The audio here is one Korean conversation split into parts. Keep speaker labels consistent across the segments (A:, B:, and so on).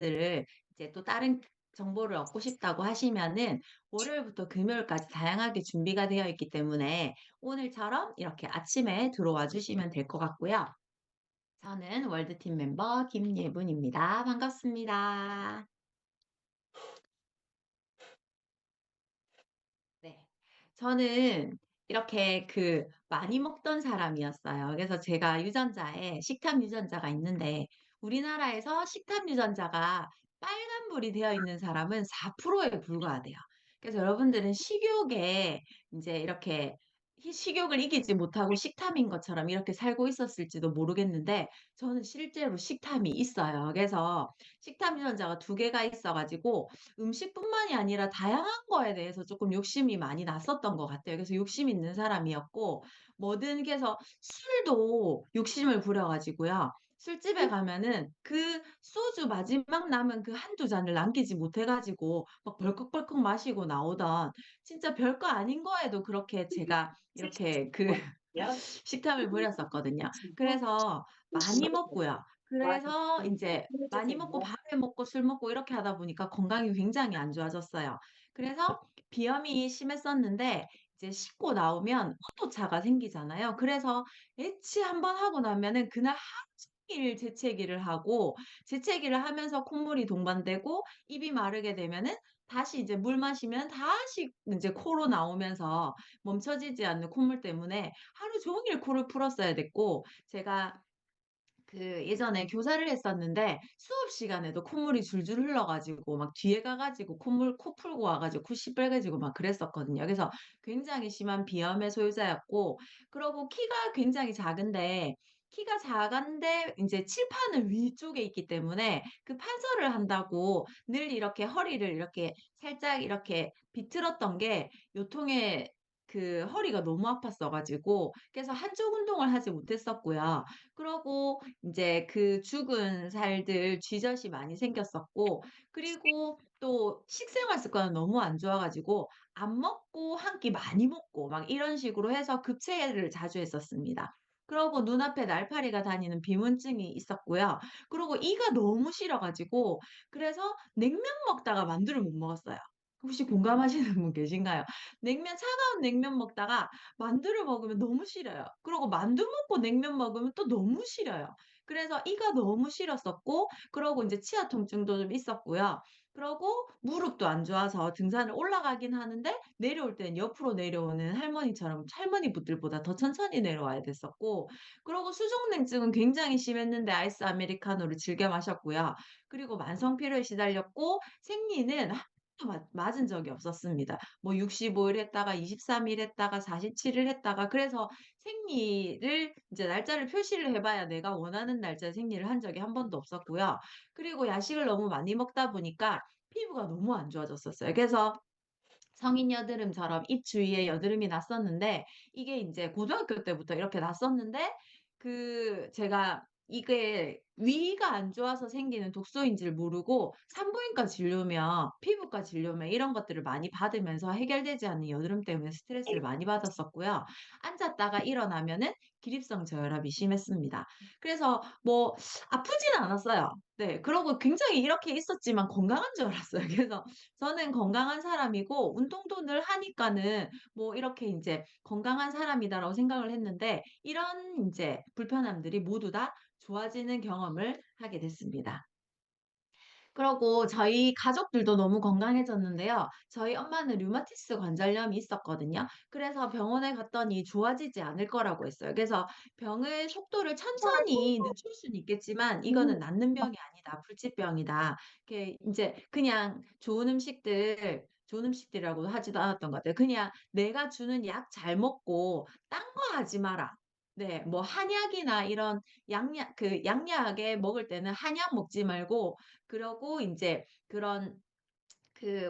A: 들을 이제 또 다른 정보를 얻고 싶다고 하시면은 월요일부터 금요일까지 다양하게 준비가 되어 있기 때문에 오늘처럼 이렇게 아침에 들어와 주시면 될 것 같고요. 저는 월드팀 멤버 김예분입니다. 반갑습니다. 네. 저는 이렇게 많이 먹던 사람이었어요. 그래서 제가 유전자에 식탐 유전자가 있는데 우리나라에서 식탐 유전자가 빨간불이 되어 있는 사람은 4%에 불과하대요. 그래서 여러분들은 식욕에 이제 이렇게 식욕을 이기지 못하고 식탐인 것처럼 이렇게 살고 있었을지도 모르겠는데 저는 실제로 식탐이 있어요. 그래서 식탐 유전자가 두 개가 있어 가지고 음식뿐만이 아니라 다양한 거에 대해서 조금 욕심이 많이 났었던 것 같아요. 그래서 욕심 있는 사람이었고 뭐든 그래서 술도 욕심을 부려 가지고요. 술집에 가면은 그 소주 마지막 남은 그 한두 잔을 남기지 못해 가지고 막 벌컥벌컥 마시고 나오던 진짜 별거 아닌 거에도 그렇게 제가 이렇게 식탐을 부렸었거든요. 그래서 많이 먹고요. 그래서 인제 많이 먹고 밥을 먹고 술 먹고 이렇게 하다 보니까 건강이 굉장히 안 좋아졌어요. 그래서 비염이 심했었는데 이제 씻고 나오면 호도차가 생기잖아요. 그래서 애치 한번 하고 나면은 그날 하루 종일 재채기를 하고 재채기를 하면서 콧물이 동반되고 입이 마르게 되면은 다시 이제 물 마시면 다시 인제 코로 나오면서 멈춰지지 않는 콧물 때문에 하루 종일 코를 풀었어야 됐고 제가 예전에 교사를 했었는데 수업 시간에도 콧물이 줄줄 흘러 가지고 막 뒤에 가 가지고 콧물 코 풀고 와 가지고 코 시뻘개지고 막 그랬었거든요. 그래서 굉장히 심한 비염의 소유자였고 그러고 키가 굉장히 작은데 키가 작은데 인제 칠판은 위쪽에 있기 때문에 그 판서를 한다고 늘 이렇게 허리를 이렇게 살짝 이렇게 비틀었던 게 요통에 허리가 너무 아팠어 가지고 그래서 한쪽 운동을 하지 못했었고요. 그러고 인제 그 죽은 살들 쥐젖이 많이 생겼었고 그리고 또 식생활 습관은 너무 안 좋아 가지고 안 먹고 한 끼 많이 먹고 막 이런 식으로 해서 급체를 자주 했었습니다. 그러고 눈앞에 날파리가 다니는 비문증이 있었고요. 그러고 이가 너무 싫어 가지고 그래서 냉면 먹다가 만두를 못 먹었어요. 혹시 공감하시는 분 계신가요? 차가운 냉면 먹다가 만두를 먹으면 너무 싫어요. 그러고 만두 먹고 냉면 먹으면 또 너무 싫어요. 그래서 이가 너무 싫었었고 그러고 인제 치아 통증도 좀 있었고요. 그러고 무릎도 안 좋아서 등산을 올라가긴 하는데 내려올 때는 옆으로 내려오는 할머니처럼 할머니분들보다 더 천천히 내려와야 됐었고 그러고 수족냉증은 굉장히 심했는데 아이스 아메리카노를 즐겨 마셨고요. 그리고 만성피로에 시달렸고 생리는 한 번도 맞은 적이 없었습니다. 뭐 65일 했다가 23일 했다가 47일 했다가 그래서 생리를 이제 날짜를 표시를 해 봐야 내가 원하는 날짜에 생리를 한 적이 한 번도 없었고요. 그리고 야식을 너무 많이 먹다 보니까 피부가 너무 안 좋아졌었어요. 그래서 성인 여드름처럼 입 주위에 여드름이 났었는데 이게 인제 고등학교 때부터 이렇게 났었는데 제가 이게 위가 안 좋아서 생기는 독소인지를 모르고 산부인과 진료며 피부과 진료며 이런 것들을 많이 받으면서 해결되지 않는 여드름 때문에 스트레스를 많이 받았었고요. 앉았다가 일어나면은 기립성 저혈압이 심했습니다. 그래서 뭐 아프지는 않았어요. 네. 그러고 굉장히 이렇게 있었지만 건강한 줄 알았어요. 그래서 저는 건강한 사람이고 운동도 늘 하니까는 뭐 이렇게 인제 '건강한 사람이다.'라고 생각을 했는데 이런 인제 불편함들이 모두 다 좋아지는 경험을 하게 됐습니다. 그러고 저희 가족들도 너무 건강해졌는데요. 저희 엄마는 류마티스 관절염이 있었거든요. 그래서 병원에 갔더니 좋아지지 않을 거라고 했어요. 그래서 병의 속도를 천천히 늦출 수는 있겠지만 "이거는 낫는 병이 아니다. 불치병이다." 이렇게 인제 그냥 좋은 음식들이라고 하지도 않았던 것 같아요. 그냥 "내가 주는 약 잘 먹고 딴 거 하지 마라." 네. 뭐 한약이나 이런 양약에 먹을 때는 한약 먹지 말고 그러고 인제 그런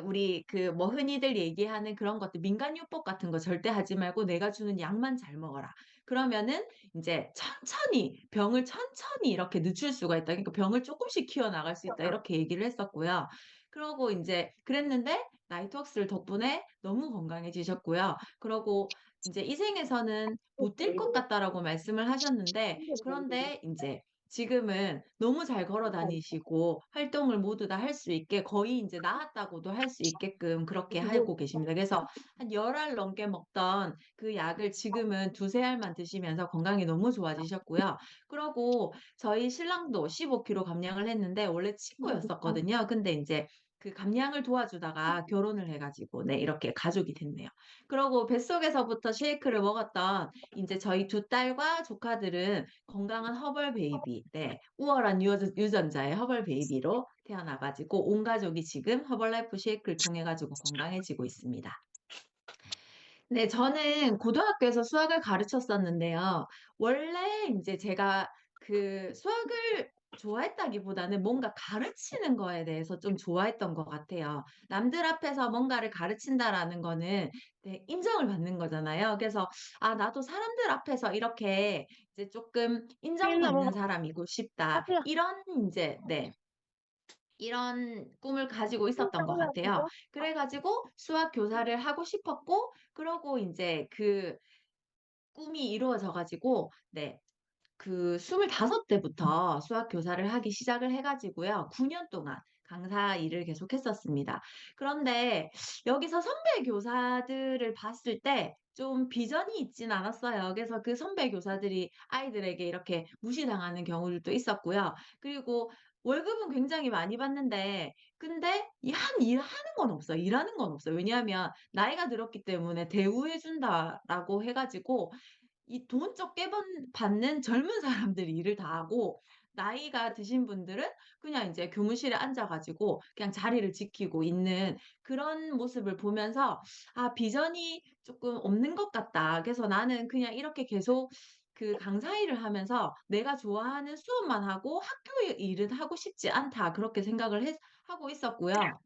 A: 우리 뭐 흔히들 얘기하는 그런 것들 민간요법 같은 거 절대 하지 말고 "내가 주는 약만 잘 먹어라." 그러면은 인제 천천히 병을 천천히 이렇게 늦출 수가 있다. 그러니까 "병을 쪼끔씩 키워 나갈 수 있다." 이렇게 얘기를 했었고요. 그러고 인제 그랬는데 나이트웍스를 덕분에 너무 건강해지셨고요. 그러고 인제 "이 생에서는 못 뛸 것 같다."라고 말씀을 하셨는데 그런데 인제 지금은 너무 잘 걸어 다니시고 활동을 모두 다 할 수 있게 거의 인제 나았다고도 할 수 있게끔 그렇게 하고 계십니다. 그래서 한 10 알 넘게 먹던 그 약을 지금은 2-3 알만 드시면서 건강이 너무 좋아지셨고요. 그러고 저희 신랑도 15 킬로 감량을 했는데 원래 친구였었거든요. 근데 인제 그 감량을 도와주다가 결혼을 해 가지고 네 이렇게 가족이 됐네요. 그러고 뱃속에서부터 쉐이크를 먹었던 인제 저희 2 딸과 조카들은 건강한 허벌 베이비 네 우월한 유전자의 허벌 베이비로 태어나 가지고 온 가족이 지금 허벌라이프 쉐이크를 통해 가지고 건강해지고 있습니다. 네. 저는 고등학교에서 수학을 가르쳤었는데요. 원래 인제 제가 그 수학을 좋아했다기보다는 뭔가 가르치는 거에 대해서 좀 좋아했던 것 같아요. 남들 앞에서 뭔가를 가르친다라는 거는 네 인정을 받는 거잖아요. 그래서 '아 나도 사람들 앞에서 이렇게 이제 쪼끔 인정받는 사람이고 싶다.' 이런 인제 네. 이런 꿈을 가지고 있었던 것 같아요. 그래 가지고 수학 교사를 하고 싶었고 그러고 인제 그 꿈이 이루어져 가지고 네 그 25 대부터 수학 교사를 하기 시작을 해 가지고요. 9년 동안 강사 일을 계속했었습니다. 그런데 여기서 선배 교사들을 봤을 때 좀 비전이 있진 않았어요. 그래서 그 선배 교사들이 아이들에게 이렇게 무시당하는 경우들도 있었고요. 그리고 월급은 굉장히 많이 받는데 근데 이 한 일하는 건 없어요. 일하는 건 없어요. 왜냐하면 나이가 들었기 때문에 "대우해 준다."라고 해 가지고 이 돈 적게 받는 젊은 사람들이 일을 다 하고 나이가 드신 분들은 그냥 인제 교무실에 앉아 가지고 그냥 자리를 지키고 있는 그런 모습을 보면서 '아 비전이 쪼끔 없는 것 같다.' 그래서 '나는 그냥 이렇게 계속 그 강사 일을 하면서 내가 좋아하는 수업만 하고 학교의 일은 하고 싶지 않다.' 그렇게 생각을 하고 있었고요.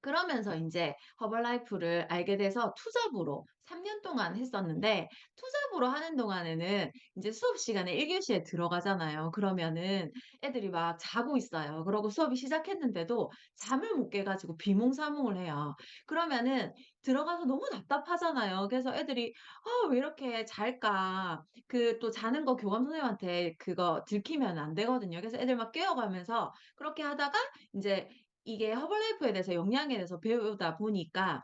A: 그러면서 인제 허벌라이프를 알게 돼서 투잡으로 3년 동안 했었는데 투잡으로 하는 동안에는 인제 수업 시간에 1 교시에 들어가잖아요. 그러면은 애들이 막 자고 있어요. 그러고 수업이 시작했는데도 잠을 못 깨 가지고 비몽사몽을 해요. 그러면은 들어가서 너무 답답하잖아요. 그래서 애들이 '아 왜 이렇게 잘까?' 그 또 자는 거 교감 선생님한테 그거 들키면 안 되거든요. 그래서 애들 막 깨워 가면서 그렇게 하다가 인제 이게 허벌라이프에 대해서 영양에 대해서 배우다 보니까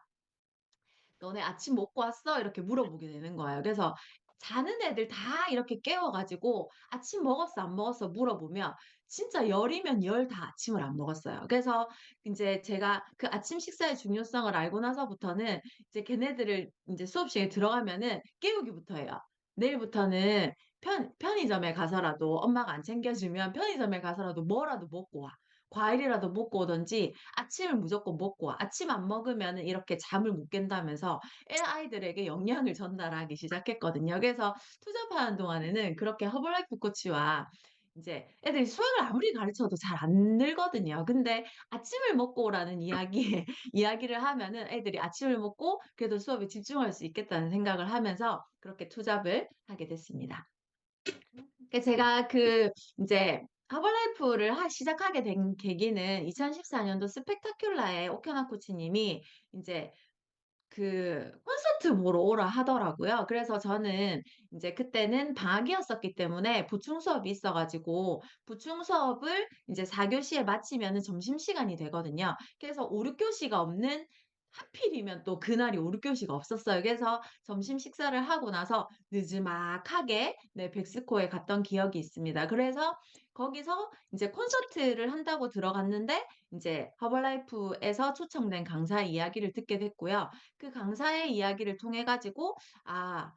A: "너네 아침 먹고 왔어?" 이렇게 물어보게 되는 거예요. 그래서 자는 애들 다 이렇게 깨워 가지고 "아침 먹었어, 안 먹었어?" 물어보면 진짜 10 이면 10 다 아침을 안 먹었어요. 그래서 인제 제가 그 아침 식사의 중요성을 알고 나서부터는 이제 걔네들을 인제 수업 시간에 들어가면은 깨우기부터 해요. "내일부터는 편의점에 가서라도 엄마가 안 챙겨 주면 편의점에 가서라도 뭐라도 먹고 와. 과일이라도 먹고 오든지 아침을 무조건 먹고 와. 아침 안 먹으면은 이렇게 잠을 못 깬다면서 아이들에게 영양을 전달하기 시작했거든요. 그래서 투잡하는 동안에는 그렇게 허벌라이프 코치와 인제 애들이 수학을 아무리 가르쳐도 잘 안 늘거든요. 근데 아침을 먹고 오라는 이야기에 이야기를 하면은 애들이 아침을 먹고 그래도 수업에 집중할 수 있겠다는 생각을 하면서 그렇게 투잡을 하게 됐습니다. 제가 그 인제 허벌라이프를 시작하게 된 계기는 2014 년도 스펙타큘라에 오켜나 코치님이 인제 그 콘서트 보러 오라 하더라고요. 그래서 저는 인제 그때는 방학이었었기 때문에 보충 수업이 있어 가지고 보충 수업을 인제 4 교시에 마치면은 점심시간이 되거든요. 그래서 5-6 교시가 없는 하필이면 또 그날이 5-6 교시가 없었어요. 그래서 점심 식사를 하고 나서 느지막하게 네 백스코에 갔던 기억이 있습니다. 그래서 거기서 인제 콘서트를 한다고 들어갔는데 인제 허벌라이프에서 초청된 강사의 이야기를 듣게 됐고요. 그 강사의 이야기를 통해 가지고 '아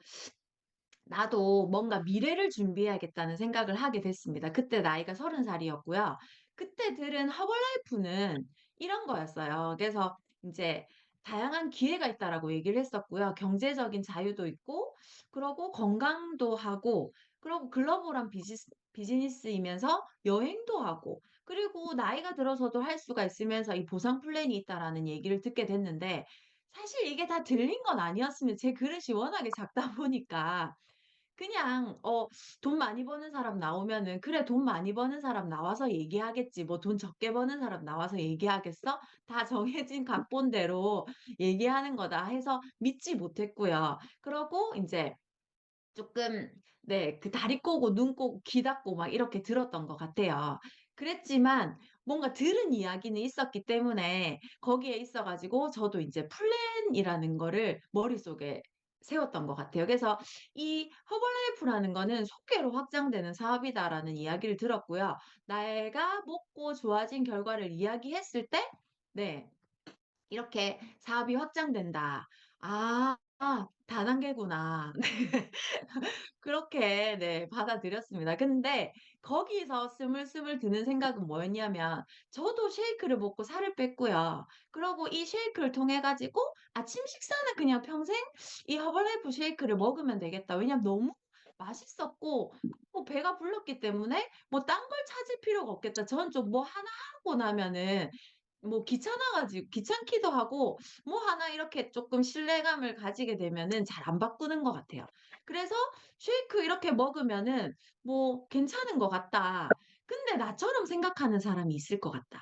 A: 나도 뭔가 미래를 준비해야겠다.'는 생각을 하게 됐습니다. 그때 나이가 30 살이었고요. 그때 들은 허벌라이프는 이런 거였어요. 그래서 인제 "다양한 기회가 있다."라고 얘기를 했었고요. 경제적인 자유도 있고 그러고 건강도 하고 그러고 글로벌한 비즈니스이면서 여행도 하고 그리고 나이가 들어서도 할 수가 있으면서 이 보상 플랜이 있다라는 얘기를 듣게 됐는데 사실 이게 다 들린 건 아니었습니다. 제 그릇이 워낙에 작다 보니까 그냥 돈 많이 버는 사람 나오면은 '그래 돈 많이 버는 사람 나와서 얘기하겠지. 뭐 돈 적게 버는 사람 나와서 얘기하겠어? 다 정해진 각본대로 얘기하는 거다.' 해서 믿지 못했고요. 그러고 인제 조금 네 그 다리 꼬고 눈 꼬고 귀 닫고 막 이렇게 들었던 것 같아요. 그랬지만 뭔가 들은 이야기는 있었기 때문에 거기에 있어 가지고 저도 인제 플랜이라는 거를 머릿속에 세웠던 것 같아요. 그래서 이 허벌라이프라는 거는 "속개로 확장되는 사업이다."라는 이야기를 들었고요. 내가 먹고 좋아진 결과를 이야기했을 때 네 이렇게 "사업이 확장된다." 아 다단계구나. 네. 그렇게 네 받아들였습니다. 근데 거기서 스물스물 드는 생각은 뭐였냐면 저도 쉐이크를 먹고 살을 뺐고요. 그러고 이 쉐이크를 통해 가지고 아침 식사는 그냥 평생 이 허벌라이프 쉐이크를 먹으면 되겠다. 왜냐하면 너무 맛있었고 뭐 배가 불렀기 때문에 뭐 '딴 걸 찾을 필요가 없겠다.' 저는 좀 뭐 하나 하고 나면은 뭐 귀찮아 가지고 귀찮기도 하고 뭐 하나 이렇게 쪼끔 신뢰감을 가지게 되면은 잘 안 바꾸는 것 같아요. 그래서 '쉐이크 이렇게 먹으면은 뭐 괜찮은 것 같다. 근데 나처럼 생각하는 사람이 있을 것 같다.'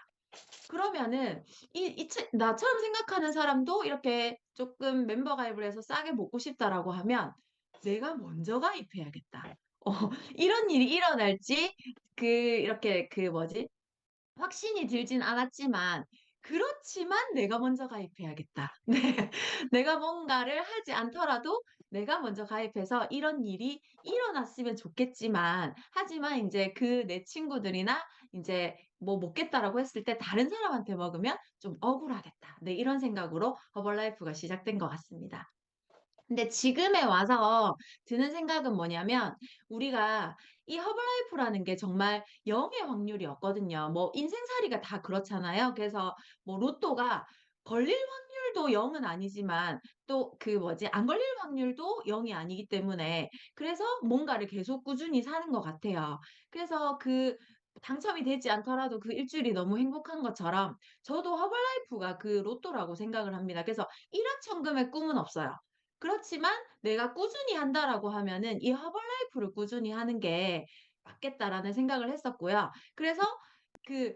A: 그러면은 이 체 나처럼 생각하는 사람도 이렇게 쪼끔 멤버 가입을 해서 '싸게 먹고 싶다.'라고 하면 '내가 먼저 가입해야겠다.' 어 이런 일이 일어날지 이렇게 뭐지 확신이 들진 않았지만 그렇지만 '내가 먼저 가입해야겠다.' 네. 내가 뭔가를 하지 않더라도 내가 먼저 가입해서 이런 일이 일어났으면 좋겠지만 하지만 인제 내 친구들이나 인제 뭐 "먹겠다."라고 했을 때 '다른 사람한테 먹으면 좀 억울하겠다.' 네 이런 생각으로 허벌라이프가 시작된 것 같습니다. 근데 지금에 와서 드는 생각은 뭐냐면 우리가 이 허벌라이프라는 게 정말 0의 확률이었거든요. 뭐 인생살이가 다 그렇잖아요. 그래서 뭐 로또가 걸릴 확률도 0은 아니지만 또 안 걸릴 확률도 0이 아니기 때문에 그래서 뭔가를 계속 꾸준히 사는 것 같아요. 그래서 당첨이 되지 않더라도 그 일주일이 너무 행복한 것처럼 저도 허벌라이프가 로또라고 생각을 합니다. 그래서 일확천금의 꿈은 없어요. 그렇지만 '내가 꾸준히 한다.'라고 하면은 '이 허벌라이프를 꾸준히 하는 게 맞겠다.'라는 생각을 했었고요. 그래서 그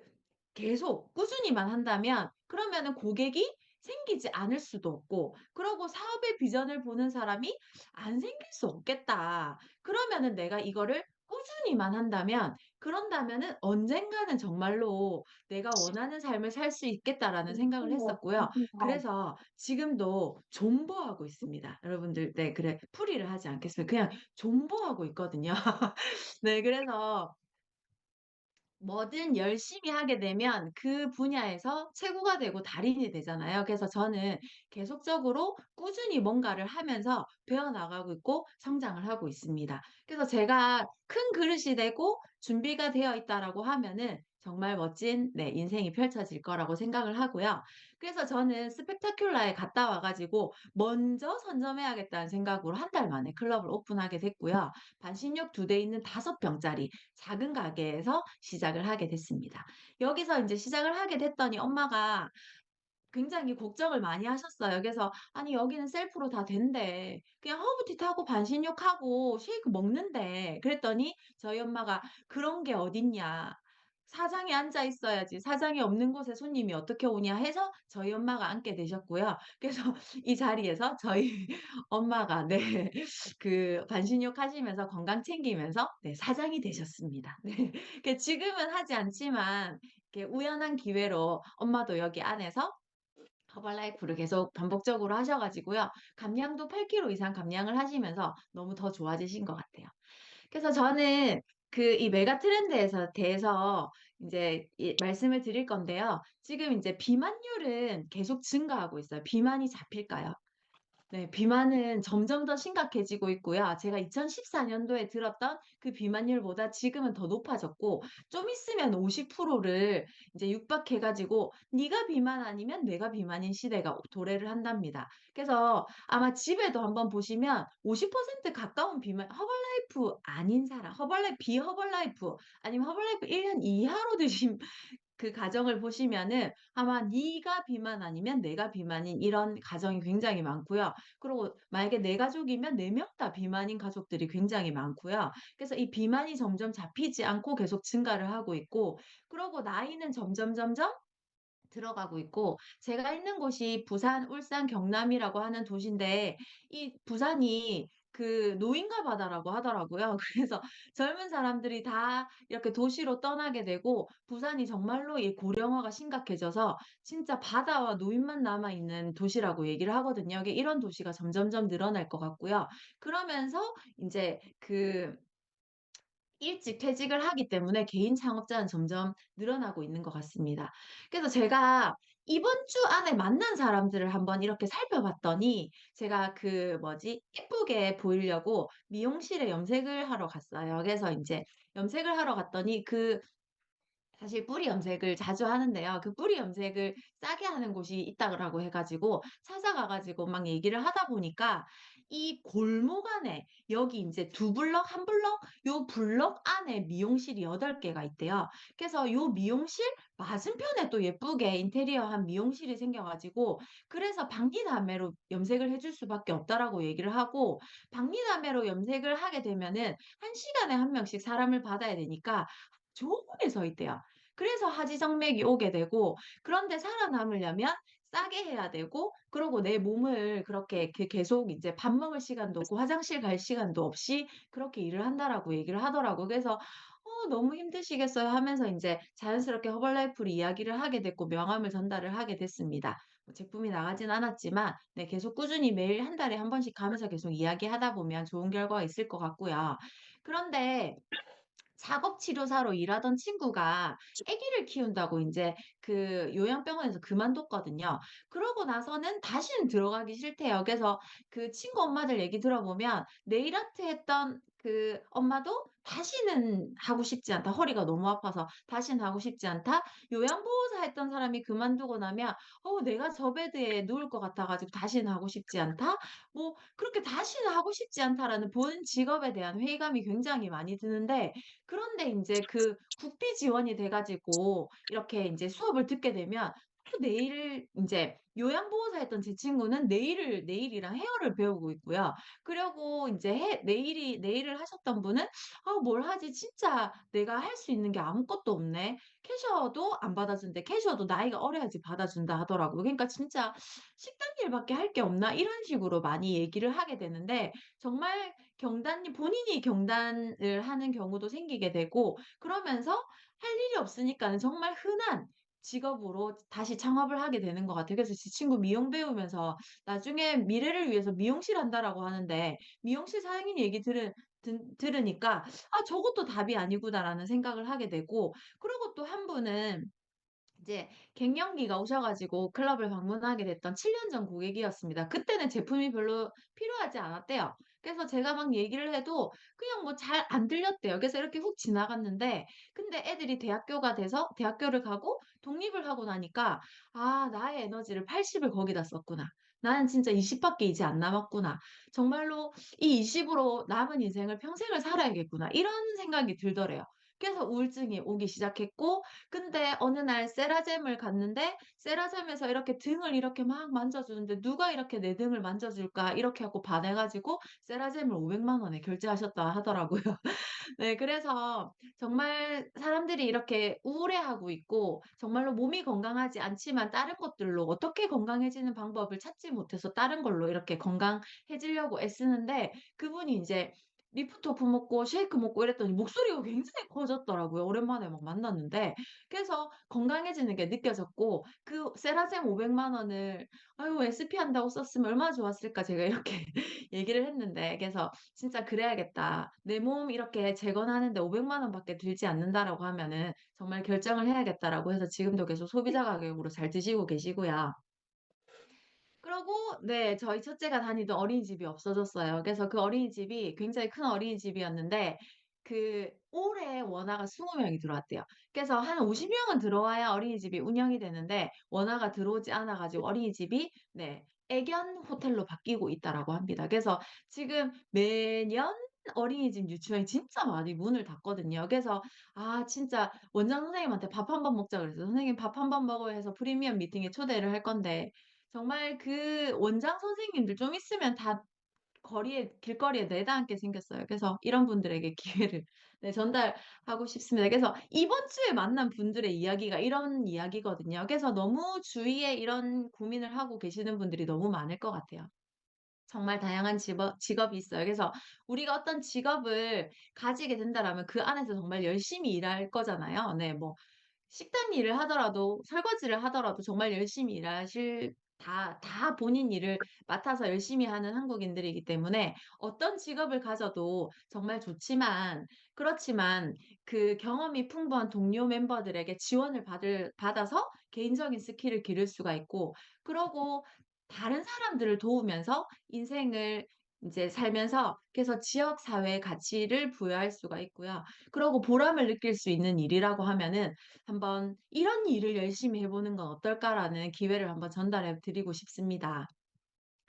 A: 계속 꾸준히만 한다면 그러면은 고객이 생기지 않을 수도 없고 그러고 '사업의 비전을 보는 사람이 안 생길 수 없겠다.' 그러면은 내가 이거를 꾸준히만 한다면 그런다면은 '언젠가는 정말로 내가 원하는 삶을 살 수 있겠다.'라는 생각을 했었고요. 그래서 지금도 존버하고 있습니다. 여러분들 네 그래 풀이를 하지 않겠습니다. 그냥 존버하고 있거든요. 네 그래서 뭐든 열심히 하게 되면 그 분야에서 최고가 되고 달인이 되잖아요. 그래서 저는 계속적으로 꾸준히 뭔가를 하면서 배워나가고 있고 성장을 하고 있습니다. 그래서 제가 '큰 그릇이 되고 준비가 되어 있다.'라고 하면은 정말 멋진 네 인생이 펼쳐질 거라고 생각을 하고요. 그래서 저는 스펙타큘라에 갔다 와 가지고 먼저 선점해야겠다는 생각으로 한 달 만에 클럽을 오픈하게 됐고요. 반신욕 2대 있는 5 병짜리 작은 가게에서 시작을 하게 됐습니다. 여기서 인제 시작을 하게 됐더니 엄마가 굉장히 걱정을 많이 하셨어요. 그래서 "아니 여기는 셀프로 다 된대. 그냥 허브티 타고 반신욕하고 쉐이크 먹는데." 그랬더니 저희 엄마가 "그런 게 어딨냐. 사장이 앉아 있어야지. 사장이 없는 곳에 손님이 어떻게 오냐." 해서 저희 엄마가 앉게 되셨고요. 그래서 이 자리에서 저희 엄마가 네 반신욕 하시면서 건강 챙기면서 네 사장이 되셨습니다. 네. 지금은 하지 않지만 이렇게 우연한 기회로 엄마도 여기 안에서 허벌라이프를 계속 반복적으로 하셔 가지고요. 감량도 8 킬로 이상 감량을 하시면서 너무 더 좋아지신 것 같아요. 그래서 저는 이 메가 트렌드에서 대해서 인제 말씀을 드릴 건데요. 지금 인제 비만율은 계속 증가하고 있어요. 비만이 잡힐까요? 네. 비만은 점점 더 심각해지고 있고요. 제가 2014 년도에 들었던 그 비만율보다 지금은 더 높아졌고 좀 있으면 50%를 이제 육박해 가지고 "네가 비만 아니면 내가 비만인 시대가 도래를 한답니다." 그래서 아마 집에도 한번 보시면 50% 가까운 비만 허벌라이프 아닌 사람 비허벌라이프 아니면 허벌라이프 1년 이하로 드신 가정을 보시면은 아마 네가 비만 아니면 내가 비만인 이런 가정이 굉장히 많고요. 그리고 만약에 내 가족이면 4명 다 비만인 가족들이 굉장히 많고요. 그래서 이 비만이 점점 잡히지 않고 계속 증가를 하고 있고 그러고 나이는 점점 들어가고 있고 제가 있는 곳이 부산, 울산, 경남이라고 하는 도시인데 이 부산이 그 노인가 바다라고 하더라고요. 그래서 젊은 사람들이 다 이렇게 도시로 떠나게 되고 부산이 정말로 이 고령화가 심각해져서 진짜 바다와 노인만 남아 있는 도시라고 얘기를 하거든요. 이게 이런 도시가 점점점 늘어날 것 같고요. 그러면서 인제 일찍 퇴직을 하기 때문에 개인 창업자는 점점 늘어나고 있는 것 같습니다. 그래서 제가 이번 주 안에 만난 사람들을 한번 이렇게 살펴봤더니 제가 그 뭐지? 예쁘게 보이려고 미용실에 염색을 하러 갔어요. 그래서 인제 염색을 하러 갔더니 사실 뿌리 염색을 자주 하는데요. 그 뿌리 염색을 싸게 하는 곳이 있다고 해 가지고 찾아가 가지고 막 얘기를 하다 보니까 이 골목 안에 여기 인제 두 블럭, 한 블럭 요 블럭 안에 미용실이 8 개가 있대요. 그래서 요 미용실 맞은편에 또 예쁘게 인테리어한 미용실이 생겨 가지고 그래서 박리담회로 염색을 해줄 수밖에 없다라고 얘기를 하고 박리담회로 염색을 하게 되면은 1 시간에 1 명씩 사람을 받아야 되니까 좁게 서 있대요. 그래서 하지정맥이 오게 되고 그런데 살아남으려면 싸게 해야 되고 그러고 내 몸을 그렇게 계속 이제 밥 먹을 시간도 없고 화장실 갈 시간도 없이 그렇게 일을 한다라고 얘기를 하더라고요. 그래서 너무 힘드시겠어요." 하면서 인제 자연스럽게 허벌라이프로 이야기를 하게 됐고 명함을 전달을 하게 됐습니다. 뭐 제품이 나가진 않았지만 네 계속 꾸준히 매일 한 달에 한 번씩 가면서 계속 이야기하다 보면 좋은 결과가 있을 것 같고요. 그런데 작업치료사로 일하던 친구가 아기를 키운다고 인제 그 요양병원에서 그만뒀거든요. 그러고 나서는 다시는 들어가기 싫대요. 그래서 그 친구 엄마들 얘기 들어보면 네일 아트 했던 그 엄마도 "다시는 하고 싶지 않다. 허리가 너무 아파서 다시는 하고 싶지 않다." 요양보호사 했던 사람이 그만두고 나면 내가 저 베드에 누울 것 같아 가지고 다시는 하고 싶지 않다." 뭐 그렇게 '다시는 하고 싶지 않다.'라는 본 직업에 대한 회의감이 굉장히 많이 드는데 그런데 인제 그 국비 지원이 돼 가지고 이렇게 인제 수업을 듣게 되면 또 네일 인제 요양보호사였던 제 친구는 네일이랑 헤어를 배우고 있고요. 그리고 인제 네일을 하셨던 분은 '아 뭘 하지? 진짜 내가 할 수 있는 게 아무것도 없네. 캐셔도 안 받아준대. 캐셔도 나이가 어려야지 받아준다.' 하더라고요. 그러니까 진짜 '식당 일밖에 할 게 없나?' 이런 식으로 많이 얘기를 하게 되는데 정말 본인이 경단을 하는 경우도 생기게 되고 그러면서 할 일이 없으니까는 정말 흔한 직업으로 다시 창업을 하게 되는 것 같아요. 그래서 제 친구 미용 배우면서 나중에 미래를 위해서 미용실 한다라고 하는데 미용실 사장님 얘기 들으니까 '아 저것도 답이 아니구나.'라는 생각을 하게 되고 그리고 또 한 분은 이제 갱년기가 오셔 가지고 클럽을 방문하게 됐던 7년 전 고객이었습니다. 그때는 제품이 별로 필요하지 않았대요. 그래서 제가 막 얘기를 해도 그냥 뭐 잘 안 들렸대요. 그래서 이렇게 훅 지나갔는데 근데 애들이 대학교를 가고 독립을 하고 나니까 '아 나의 에너지를 80을 거기다 썼구나. 나는 진짜 20 밖에 이제 안 남았구나. 정말로 이 20 으로 남은 인생을 평생을 살아야겠구나.' 이런 생각이 들더래요. 그래서 우울증이 오기 시작했고 근데 어느 날 세라젬을 갔는데 세라젬에서 이렇게 등을 이렇게 막 만져주는데 '누가 이렇게 내 등을 만져줄까?' 이렇게 하고 반해 가지고 세라젬을 500만 원에 결제하셨다 하더라고요. 네 그래서 정말 사람들이 이렇게 우울해하고 있고 정말로 몸이 건강하지 않지만 다른 것들로 어떻게 건강해지는 방법을 찾지 못해서 다른 걸로 이렇게 건강해지려고 애쓰는데 그분이 인제 리프토프 먹고 쉐이크 먹고 이랬더니 목소리가 굉장히 커졌더라고요, 오랜만에 막 만났는데. 그래서 건강해지는 게 느껴졌고 그 세라젬 500만 원을 '아유 SP 한다고 썼으면 얼마나 좋았을까.' 제가 이렇게 얘기를 했는데 그래서 '진짜 그래야겠다. 내 몸 이렇게 재건하는데 500만 원밖에 들지 않는다.'라고 하면은 정말 결정을 해야겠다라고 해서 지금도 계속 소비자 가격으로 잘 드시고 계시고요. 그러고 네 저희 첫째가 다니던 어린이집이 없어졌어요. 그래서 그 어린이집이 굉장히 큰 어린이집이었는데 올해 원아가 20 명이 들어왔대요. 그래서 한 50 명은 들어와야 어린이집이 운영이 되는데 원아가 들어오지 않아 가지고 어린이집이 네 애견 호텔로 바뀌고 있다라고 합니다. 그래서 지금 매년 어린이집 유치원이 진짜 많이 문을 닫거든요. 그래서 진짜 원장 선생님한테 "밥 한번 먹자." 그랬어요. "선생님 밥 한번 먹어요." 해서 프리미엄 미팅에 초대를 할 건데 정말 그 원장 선생님들 좀 있으면 다 길거리에 내다앉게 생겼어요. 그래서 이런 분들에게 기회를 네 전달하고 싶습니다. 그래서 이번 주에 만난 분들의 이야기가 이런 이야기거든요. 그래서 너무 주위에 이런 고민을 하고 계시는 분들이 너무 많을 것 같아요. 정말 다양한 직업이 있어요. 그래서 우리가 어떤 직업을 가지게 된다라면 그 안에서 정말 열심히 일할 거잖아요. 네. 뭐 식당 일을 하더라도 설거지를 하더라도 정말 열심히 일하실 다 본인 일을 맡아서 열심히 하는 한국인들이기 때문에 어떤 직업을 가져도 정말 좋지만 그렇지만 그 경험이 풍부한 동료 멤버들에게 지원을 받아서 개인적인 스킬을 기를 수가 있고 그러고 다른 사람들을 도우면서 인생을 인제 살면서 그래서 지역 사회의 가치를 부여할 수가 있고요. 그러고 보람을 느낄 수 있는 일이라고 하면은 한번 "이런 일을 열심히 해 보는 건 어떨까?"라는 기회를 한번 전달해 드리고 싶습니다.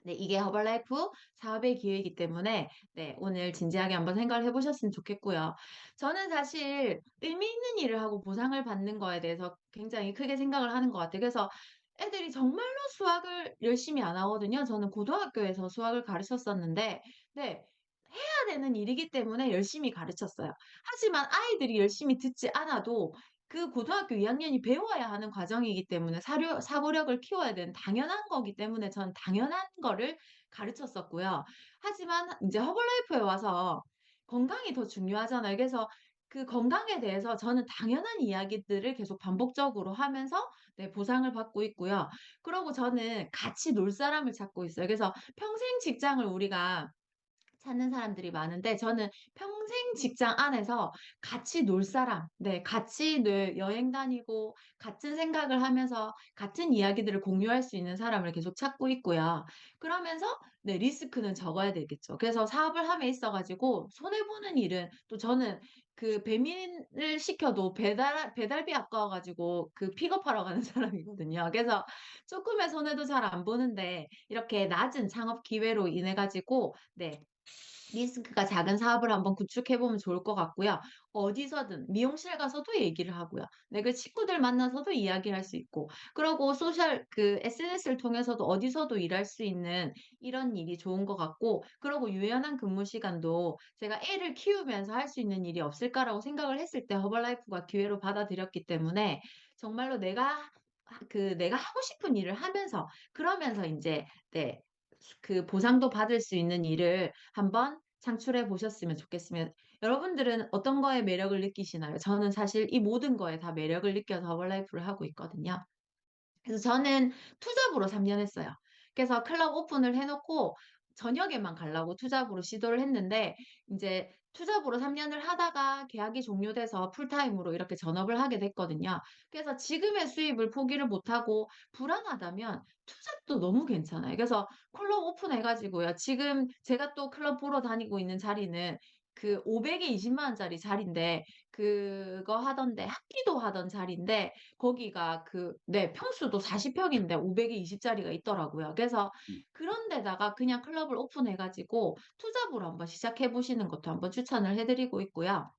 A: 네 이게 허벌라이프 사업의 기회이기 때문에 네 오늘 진지하게 한번 생각을 해 보셨으면 좋겠고요. 저는 사실 의미 있는 일을 하고 보상을 받는 거에 대해서 굉장히 크게 생각을 하는 것 같아요. 그래서 애들이 정말로 수학을 열심히 안 하거든요. 저는 고등학교에서 수학을 가르쳤었는데 네 해야 되는 일이기 때문에 열심히 가르쳤어요. 하지만 아이들이 열심히 듣지 않아도 그 고등학교 2 학년이 배워야 하는 과정이기 때문에 사고력을 키워야 되는 당연한 거기 때문에 저는 당연한 거를 가르쳤었고요. 하지만 인제 허벌라이프에 와서 건강이 더 중요하잖아요. 그래서 그 건강에 대해서 저는 당연한 이야기들을 계속 반복적으로 하면서 네 보상을 받고 있고요. 그러고 저는 같이 놀 사람을 찾고 있어요. 그래서 평생 직장을 우리가 찾는 사람들이 많은데 저는 평생 직장 안에서 같이 놀 사람 네 같이 여행 다니고 같은 생각을 하면서 같은 이야기들을 공유할 수 있는 사람을 계속 찾고 있고요. 그러면서 네 리스크는 적어야 되겠죠. 그래서 사업을 함에 있어 가지고 손해 보는 일은 또 저는 그 배민을 시켜도 배달비 아까워 가지고 그 픽업하러 가는 사람이거든요. 그래서 쪼끔의 손해도 잘 안 보는데 이렇게 낮은 창업 기회로 인해 가지고 네 리스크가 작은 사업을 한번 구축해 보면 좋을 것 같고요. 어디서든 미용실 가서도 얘기를 하고요. 네 그 친구들 만나서도 이야기할 수 있고 그러고 소셜 그 SNS를 통해서도 어디서도 일할 수 있는 이런 일이 좋은 것 같고 그러고 유연한 근무 시간도 제가 애를 키우면서 할 수 있는 일이 없을까라고 생각을 했을 때 허벌라이프가 기회로 받아들였기 때문에 정말로 내가 하고 싶은 일을 하면서 그러면서 인제 네 그 보상도 받을 수 있는 일을 한번 창출해 보셨으면 좋겠으면 여러분들은 어떤 거에 매력을 느끼시나요? 저는 사실 이 모든 거에 다 매력을 느껴서 허벌라이프를 하고 있거든요. 그래서 저는 투잡으로 3년 했어요. 그래서 클럽 오픈을 해 놓고 저녁에만 가려고 투잡으로 시도를 했는데 인제 투잡으로 3 년을 하다가 계약이 종료돼서 풀타임으로 이렇게 전업을 하게 됐거든요. 그래서 지금의 수입을 포기를 못 하고 불안하다면 투잡도 너무 괜찮아요. 그래서 클럽 오픈해 가지고요. 지금 제가 또 클럽 보러 다니고 있는 자리는 그 500에 200만 원짜리 자리인데 그거 하던데 합기도 하던 자리인데 거기가 네 평수도 40 평인데 500에 20 짜리가 있더라고요. 그래서
B: 음.
A: 그런 데다가 그냥 클럽을 오픈해 가지고 투잡으로 한번 시작해 보시는 것도 한번 추천을 해 드리고 있고요.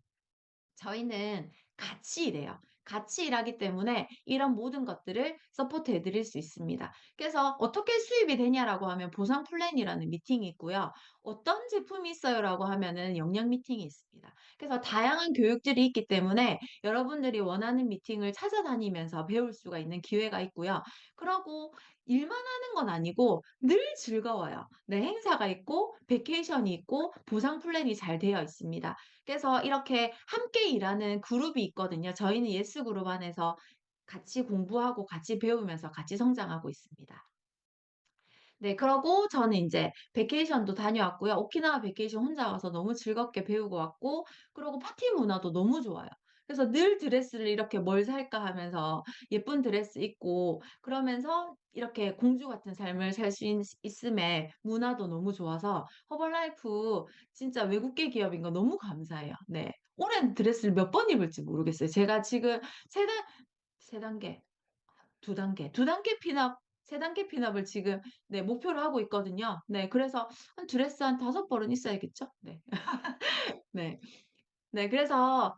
A: 저희는 같이 일해요. 같이 일하기 때문에 이런 모든 것들을 서포트해 드릴 수 있습니다. 그래서 "어떻게 수입이 되냐?"라고 하면 보상 플랜이라는 미팅이 있고요. "어떤 제품이 있어요?"라고 하면은 역량 미팅이 있습니다. 그래서 다양한 교육들이 있기 때문에 여러분들이 원하는 미팅을 찾아다니면서 배울 수가 있는 기회가 있고요. 그러고 일만 하는 건 아니고 늘 즐거워요. 네 행사가 있고 베케이션이 있고 보상 플랜이 잘 되어 있습니다. 그래서 이렇게 함께 일하는 그룹이 있거든요. 저희는 예스 그룹 안에서 같이 공부하고 같이 배우면서 같이 성장하고 있습니다. 네 그러고 저는 인제 베케이션도 다녀왔고요. 오키나와 베케이션 혼자 가서 너무 즐겁게 배우고 왔고 그러고 파티 문화도 너무 좋아요. 그래서 늘 드레스를 이렇게 '뭘 살까.' 하면서 예쁜 드레스 입고 그러면서 이렇게 공주 같은 삶을 살 수 있음에 문화도 너무 좋아서 허벌라이프 진짜 외국계 기업인 거 너무 감사해요. 네. 올해는 드레스를 몇 번 입을지 모르겠어요. 제가 지금 3 단계 2 단계 핀업 3 단계 핀업을 지금 네 목표로 하고 있거든요. 네 그래서 한 드레스 한 5 벌은 있어야겠죠? 네. 네. 네 그래서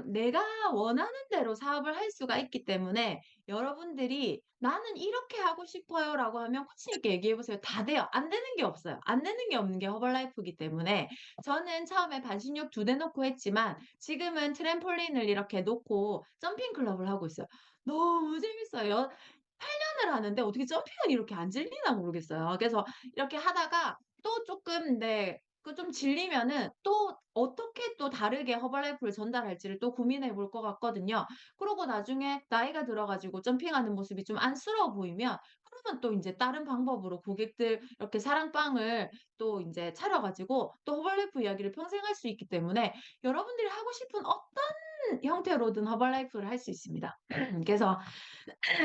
A: 내가 원하는 대로 사업을 할 수가 있기 때문에 여러분들이 "나는 이렇게 하고 싶어요."라고 하면 확신 있게 얘기해 보세요. 다 돼요. 안 되는 게 없어요. 안 되는 게 없는 게 허벌라이프이기 때문에 저는 처음에 반신욕 2대 놓고 했지만 지금은 트램폴린을 이렇게 놓고 점핑 클럽을 하고 있어요. 너무 재밌어요. 8 년을 하는데 어떻게 점핑은 이렇게 안 질리나 모르겠어요. 그래서 이렇게 하다가 또 쪼끔 네 그 좀 질리면은 또 어떻게 또 다르게 허벌라이프를 전달할지를 또 고민해 볼 것 같거든요. 그러고 나중에 나이가 들어 가지고 점핑하는 모습이 좀 안쓰러워 보이면 그러면 또 인제 다른 방법으로 고객들 이렇게 사랑방을 또 인제 차려 가지고 또 허벌라이프 이야기를 평생 할 수 있기 때문에 여러분들이 하고 싶은 어떤 형태로든 허벌라이프를 할 수 있습니다. 그래서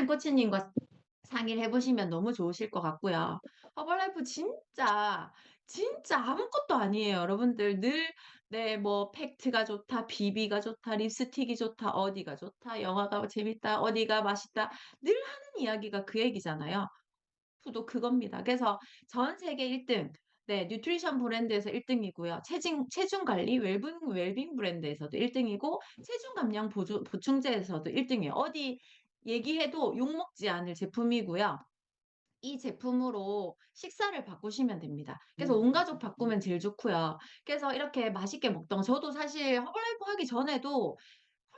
A: 코치님과 상의를 해 보시면 너무 좋으실 것 같고요. 허벌라이프 진짜, 진짜 아무것도 아니에요. 여러분들 늘 네 뭐 팩트가 좋다, 비비가 좋다, 립스틱이 좋다, 어디가 좋다, 영화가 재밌다, 어디가 맛있다 늘 하는 이야기가 그 얘기잖아요. 도 그겁니다. 그래서 전 세계 1 등 네 뉴트리션 브랜드에서 1 등이고요. 체중 관리 웰빙 브랜드에서도 1 등이고 체중 감량 보충제에서도 1 등이에요. 어디 얘기해도 욕먹지 않을 제품이고요. 이 제품으로 식사를 바꾸시면 됩니다. 그래서 온 가족 바꾸면 제일 좋고요. 그래서 이렇게 맛있게 먹던 저도 사실 허벌라이프 하기 전에도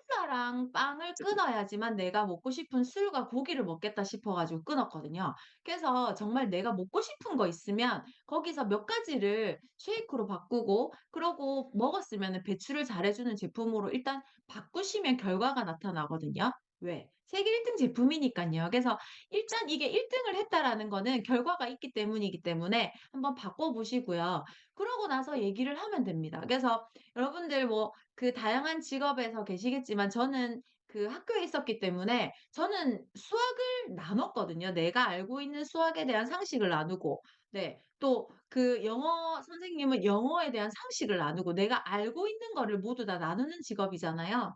A: 콜라랑 빵을 끊어야지만 내가 먹고 싶은 술과 고기를 먹겠다 싶어 가지고 끊었거든요. 그래서 정말 내가 먹고 싶은 거 있으면 거기서 몇 가지를 쉐이크로 바꾸고 그러고 먹었으면은 배출을 잘해 주는 제품으로 일단 바꾸시면 결과가 나타나거든요. 왜? 세계 1등 제품이니깐요. 그래서 일단 이게 1 등을 했다라는 거는 결과가 있기 때문이기 때문에 한번 바꿔 보시고요. 그러고 나서 얘기를 하면 됩니다. 그래서 여러분들 뭐 그 다양한 직업에서 계시겠지만 저는 그 학교에 있었기 때문에 저는 수학을 나눴거든요. 내가 알고 있는 수학에 대한 상식을 나누고 네 또 그 영어 선생님은 영어에 대한 상식을 나누고 내가 알고 있는 거를 모두 다 나누는 직업이잖아요.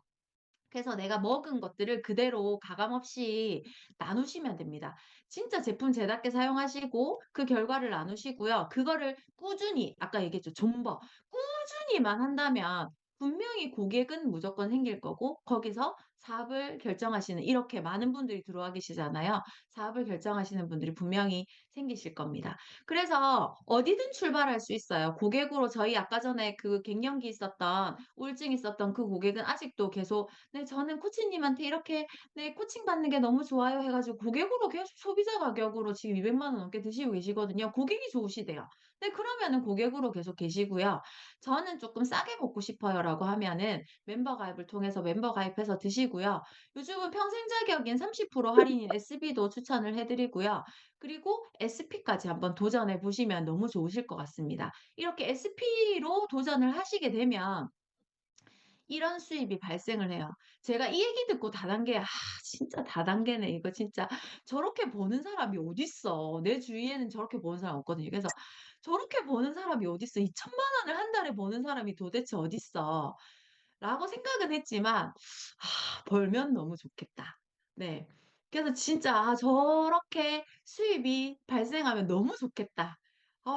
A: 그래서 내가 먹은 것들을 그대로 가감 없이 나누시면 됩니다. 진짜 제품 제답게 사용하시고 그 결과를 나누시고요. 그거를 꾸준히 아까 얘기했죠. 존버. 꾸준히만 한다면 분명히 고객은 무조건 생길 거고 거기서 사업을 결정하시는 이렇게 많은 분들이 들어와 계시잖아요. 사업을 결정하시는 분들이 분명히 생기실 겁니다. 그래서 어디든 출발할 수 있어요. 고객으로 저희 아까 전에 그 갱년기 있었던 우울증 있었던 그 고객은 아직도 계속 네 저는 코치님한테 이렇게 네 코칭 받는 게 너무 좋아요 해 가지고 고객으로 계속 소비자 가격으로 지금 200만 원 넘게 드시고 계시거든요. 고객이 좋으시대요. 네 그러면은 고객으로 계속 계시고요. 저는 쪼끔 싸게 먹고 싶어요라고 하면은 멤버 가입을 통해서 멤버 가입해서 드시고요. 요즘은 평생 자격인 30% 할인인 SB도 추천을 해 드리고요. 그리고 SP까지 한번 도전해 보시면 너무 좋으실 것 같습니다. 이렇게 SP로 도전을 하시게 되면 이런 수입이 발생을 해요. 제가 이 얘기 듣고 다단계 '아 진짜 다단계네. 이거 진짜 저렇게 버는 사람이 어딨어.' 내 주위에는 저렇게 버는 사람 없거든요. 그래서 '저렇게 버는 사람이 어딨어. 2천만 원을 한 달에 버는 사람이 도대체 어딨어.' 라고 생각은 했지만 '아 벌면 너무 좋겠다.' 네. 그래서 진짜 '아 저렇게 수입이 발생하면 너무 좋겠다.'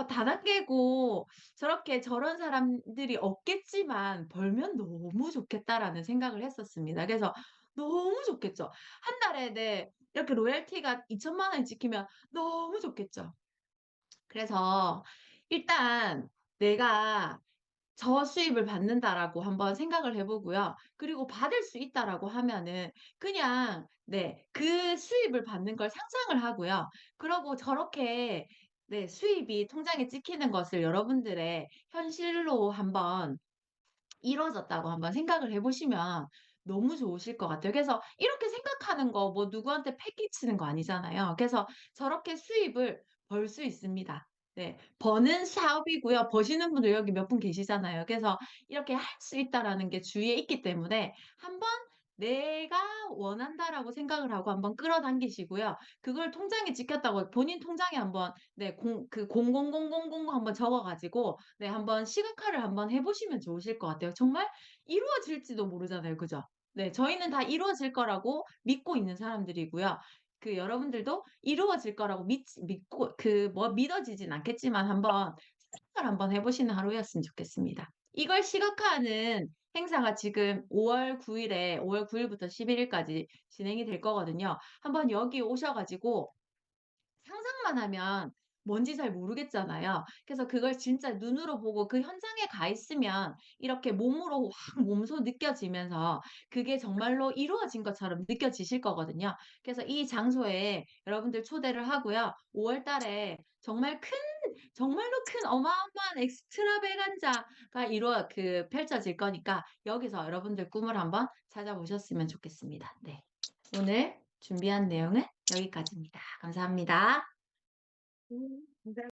A: 다단계고 저렇게 저런 사람들이 없겠지만 '벌면 너무 좋겠다.'라는 생각을 했었습니다. 그래서 너무 좋겠죠. 한 달에 네 이렇게 로열티가 2천만 원이 찍히면 너무 좋겠죠. 그래서 일단 내가 저수입을 받는다라고 한번 생각을 해 보고요. 그리고 받을 수 있다라고 하면은 그냥 네 그 수입을 받는 걸 상상을 하고요. 그러고 저렇게 네 수입이 통장에 찍히는 것을 여러분들의 현실로 한번 이루어졌다고 한번 생각을 해 보시면 너무 좋으실 것 같아요. 그래서 이렇게 생각하는 거 뭐 누구한테 패기치는 거 아니잖아요. 그래서 저렇게 수입을 벌 수 있습니다. 네. 버는 사업이고요. 버시는 분들 여기 몇 분 계시잖아요. 그래서 이렇게 할 수 있다라는 게 주위에 있기 때문에 한번 '내가 원한다.'라고 생각을 하고 한번 끌어당기시고요. 그걸 통장에 찍혔다고 본인 통장에 한번 네 공 그 000000 한번 적어 가지고 네 한번 시각화를 한번 해 보시면 좋으실 것 같아요. 정말 이루어질지도 모르잖아요. 그죠? 네. 저희는 다 이루어질 거라고 믿고 있는 사람들이고요. 그 여러분들도 이루어질 거라고 믿고 그 뭐 믿어지진 않겠지만 한번 생각을 한번 해 보시는 하루였으면 좋겠습니다. 이걸 시각화하는 행사가 지금 5월 9 일에 5월 9 일부터 11 일까지 진행이 될 거거든요. 한번 여기 오셔 가지고 상상만 하면 뭔지 잘 모르겠잖아요. 그래서 그걸 진짜 눈으로 보고 그 현장에 가 있으면 이렇게 몸으로 확 몸소 느껴지면서 그게 정말로 이루어진 것처럼 느껴지실 거거든요. 그래서 이 장소에 여러분들 초대를 하고요. 5월 달에 정말 큰 정말로 큰 어마어마한 엑스트라베간자가 펼쳐질 거니까 여기서 여러분들 꿈을 한번 찾아보셨으면 좋겠습니다. 네. 오늘 준비한 내용은 여기까지입니다. 감사합니다.
B: 감사합니다.